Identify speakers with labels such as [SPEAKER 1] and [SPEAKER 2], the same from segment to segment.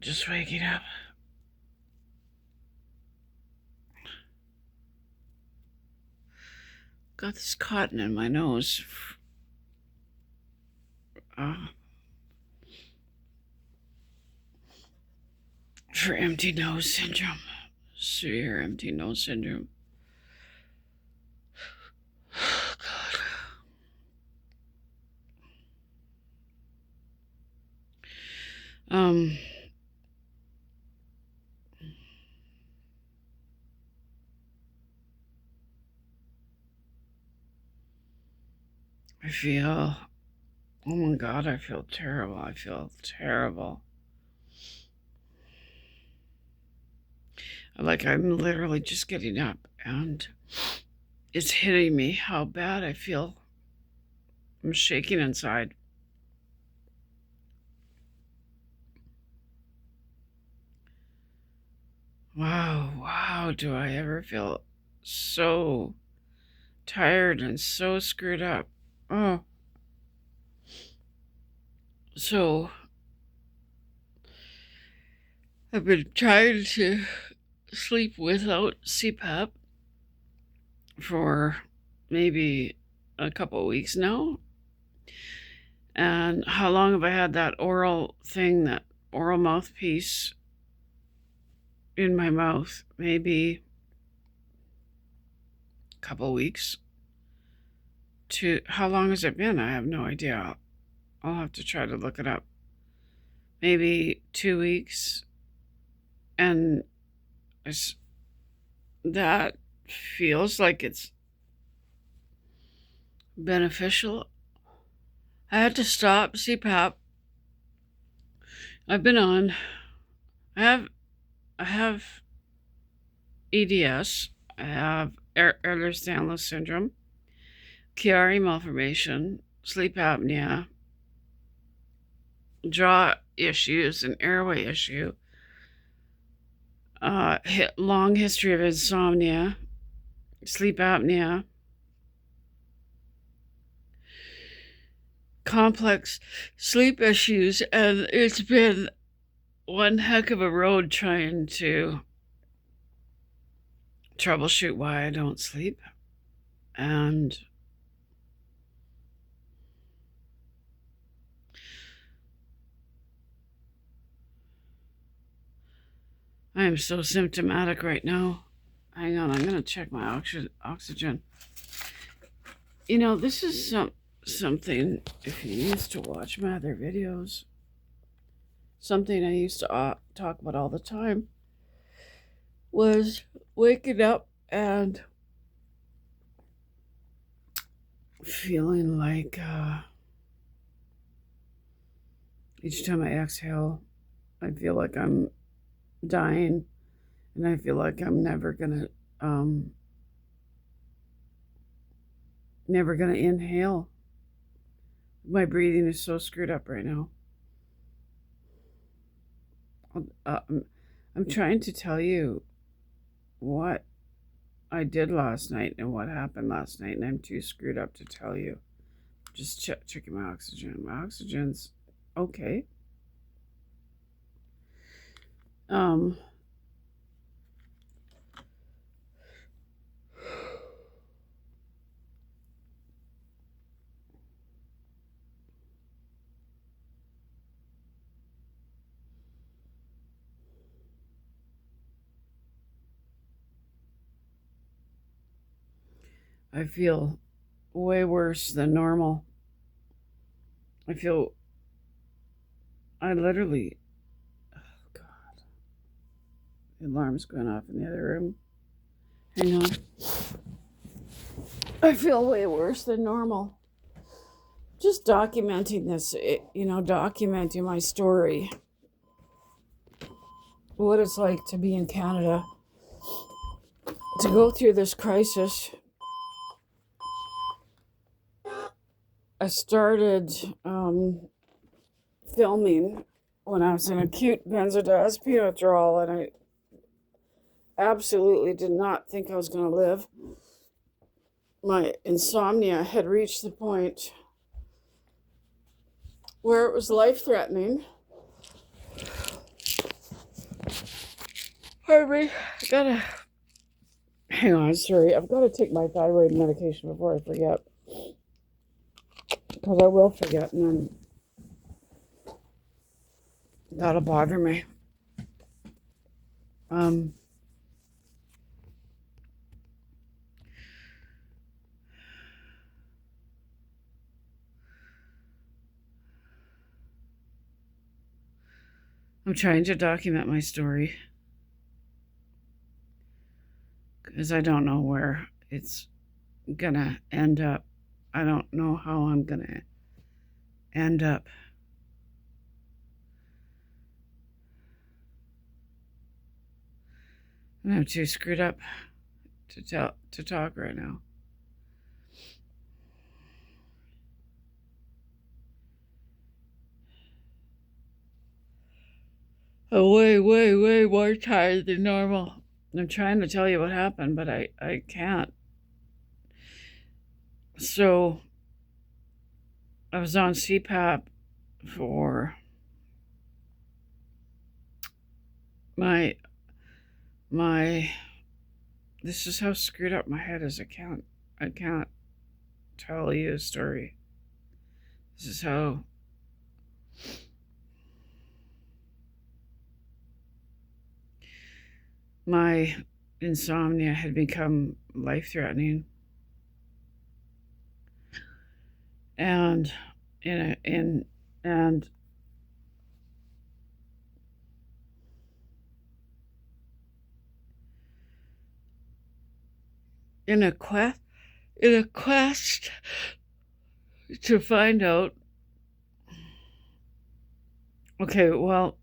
[SPEAKER 1] just waking up. Got this cotton in my nose. For empty nose syndrome. Severe empty nose syndrome. God. I feel, oh my God, I feel terrible. I feel terrible. Like I'm literally just getting up and it's hitting me how bad I feel. I'm shaking inside. Wow, do I ever feel so tired and so screwed up. Oh. So, I've been trying to sleep without CPAP for maybe a couple of weeks now. And how long have I had that oral thing, that oral mouthpiece in my mouth? Maybe a couple of weeks. How long has it been? I have no idea. I'll have to try to look it up. Maybe 2 weeks. And that feels like it's beneficial. I had to stop CPAP. I've been on. I have EDS. I have Ehlers-Danlos syndrome, Chiari malformation, sleep apnea, jaw issues, an airway issue, long history of insomnia, sleep apnea, complex sleep issues, and it's been one heck of a road trying to troubleshoot why I don't sleep. And I am so symptomatic right now. Hang on, I'm going to check my oxygen. You know, this is something, if you used to watch my other videos, something I used to talk about all the time was waking up and feeling like each time I exhale, I feel like I'm dying, and I feel like I'm never gonna inhale. My breathing is so screwed up right now. I'm trying to tell you what I did last night and what happened last night, and I'm too screwed up to tell you. Just checking my oxygen. My oxygen's okay. I feel way worse than normal. I literally, oh God, the alarm's going off in the other room. Hang on. I feel way worse than normal. Just documenting this, documenting my story. What it's like to be in Canada, to go through this crisis. I started filming when I was in acute benzodiazepine withdrawal, and I absolutely did not think I was going to live. My insomnia had reached the point where it was life-threatening. Pardon me. I gotta hang on. Sorry, I've got to take my thyroid medication before I forget, because I will forget, and then that'll bother me. I'm trying to document my story, because I don't know where it's gonna end up. I don't know how I'm gonna end up. I'm too screwed up to talk right now. I'm way more tired than normal. I'm trying to tell you what happened, but I can't. So I was on CPAP for my this is how screwed up my head is. I can't tell you a story. This is how my insomnia had become life-threatening, and in a quest to find out. Okay, well,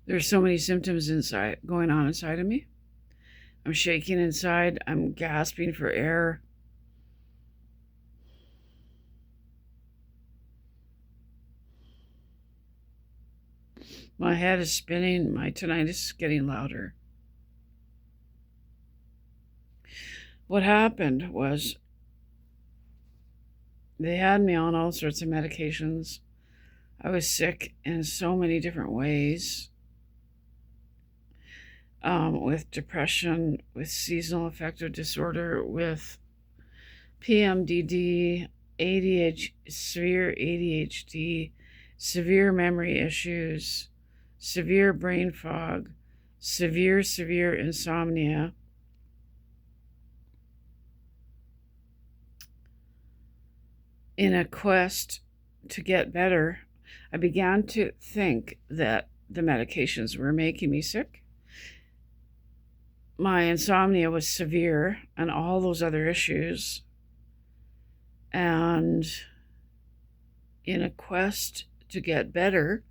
[SPEAKER 1] there's so many symptoms going on inside of me. I'm shaking inside. I'm gasping for air. My head is spinning. My tinnitus is getting louder. What happened was they had me on all sorts of medications. I was sick in so many different ways, with depression, with seasonal affective disorder, with PMDD, severe ADHD, severe memory issues, severe brain fog, severe insomnia. In a quest to get better, I began to think that the medications were making me sick. My insomnia was severe, and all those other issues. And in a quest to get better,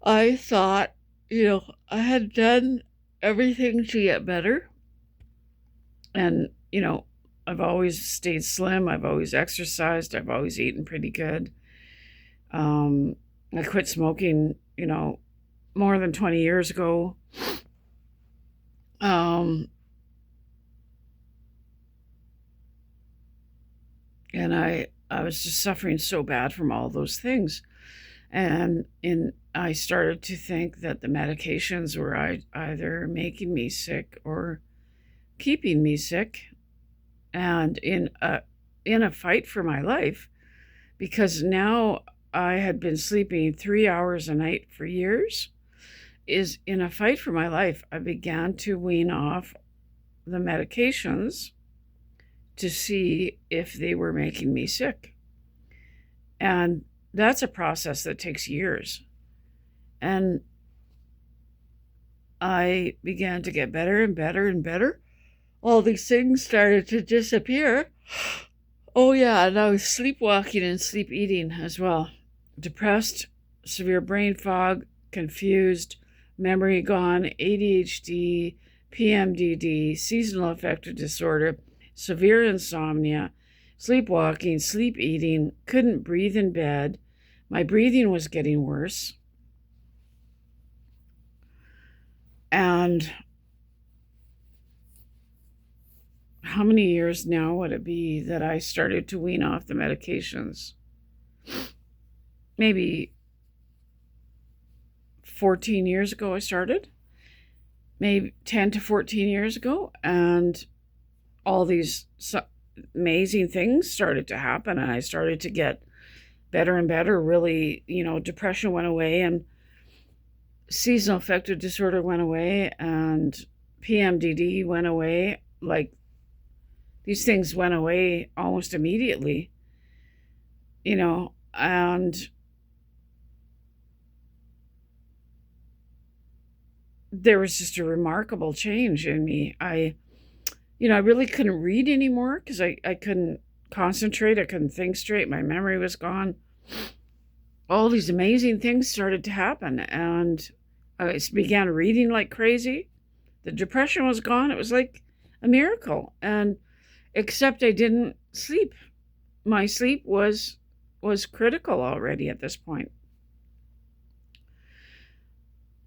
[SPEAKER 1] I thought, I had done everything to get better. And, I've always stayed slim. I've always exercised. I've always eaten pretty good. I quit smoking, more than 20 years ago. And I was just suffering so bad from all those things. And I started to think that the medications were either making me sick or keeping me sick. And in a fight for my life, because now I had been sleeping 3 hours a night for years, in a fight for my life, I began to wean off the medications to see if they were making me sick. And that's a process that takes years. And I began to get better and better and better. All these things started to disappear. Oh yeah, and I was sleepwalking and sleep eating as well. Depressed, severe brain fog, confused, memory gone, ADHD, PMDD, seasonal affective disorder, severe insomnia, sleepwalking, sleep eating, couldn't breathe in bed. My breathing was getting worse. And how many years now would it be that I started to wean off the medications? Maybe 14 years ago I started. Maybe 10 to 14 years ago. And all these amazing things started to happen. And I started to get better and better. Really, depression went away, and seasonal affective disorder went away, and PMDD went away. Like, these things went away almost immediately, and there was just a remarkable change in me. I really couldn't read anymore because I couldn't concentrate. I couldn't think straight. My memory was gone. All these amazing things started to happen, and I began reading like crazy. The depression was gone. It was like a miracle. And except I didn't sleep. My sleep was critical already at this point.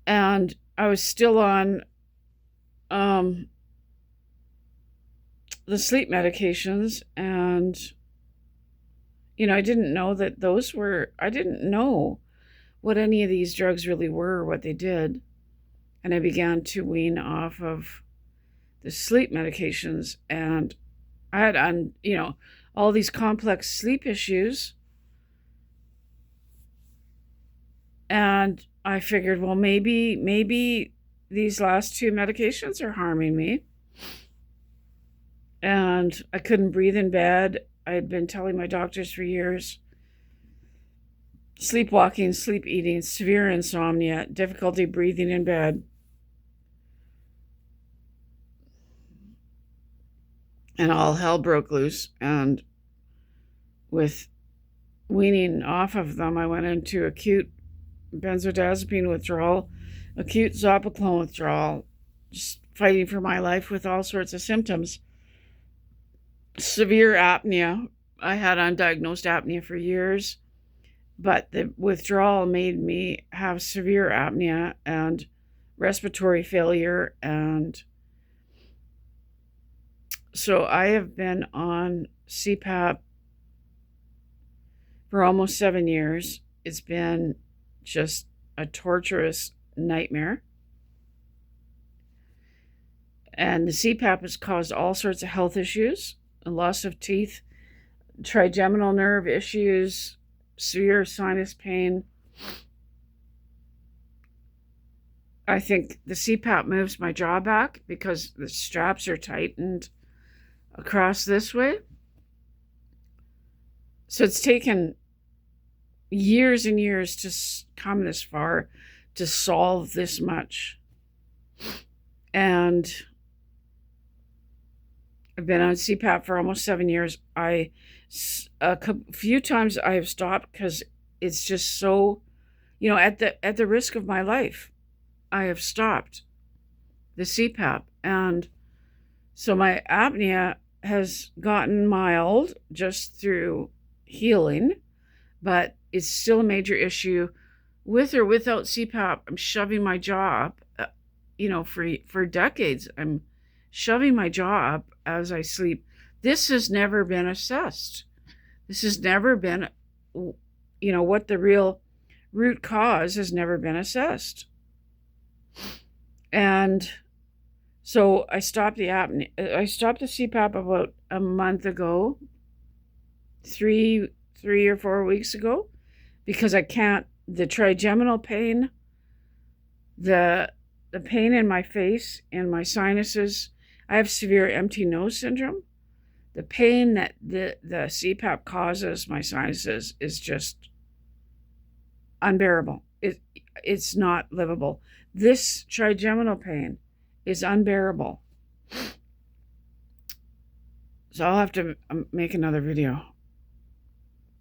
[SPEAKER 1] And I was still on the sleep medications, and I didn't know that I didn't know what any of these drugs really were or what they did. And I began to wean off of the sleep medications, and I had all these complex sleep issues. And I figured, well, maybe these last two medications are harming me. And I couldn't breathe in bed. I had been telling my doctors for years. Sleepwalking, sleep eating, severe insomnia, difficulty breathing in bed. And all hell broke loose. And with weaning off of them, I went into acute benzodiazepine withdrawal, acute Zopiclone withdrawal, just fighting for my life with all sorts of symptoms. Severe apnea. I had undiagnosed apnea for years, but the withdrawal made me have severe apnea and respiratory failure. And so I have been on CPAP for almost 7 years. It's been just a torturous nightmare. And the CPAP has caused all sorts of health issues, loss of teeth, trigeminal nerve issues, severe sinus pain. I think the CPAP moves my jaw back because the straps are tightened across this way. So it's taken years and years to come this far to solve this much. And I've been on CPAP for almost 7 years. A few times I have stopped because it's just so, at the risk of my life, I have stopped the CPAP. And so my apnea has gotten mild just through healing, but it's still a major issue. With or without CPAP, I'm shoving my jaw up, for decades. I'm shoving my jaw up as I sleep. This has never been assessed. This has never been, what the real root cause has never been assessed. And so I stopped the apnea. I stopped the CPAP about a month ago, three or 4 weeks ago, because I can't. The trigeminal pain, the pain in my face and my sinuses. I have severe empty nose syndrome. The pain that the CPAP causes my sinuses is just unbearable. It's not livable. This trigeminal pain is unbearable. So I'll have to make another video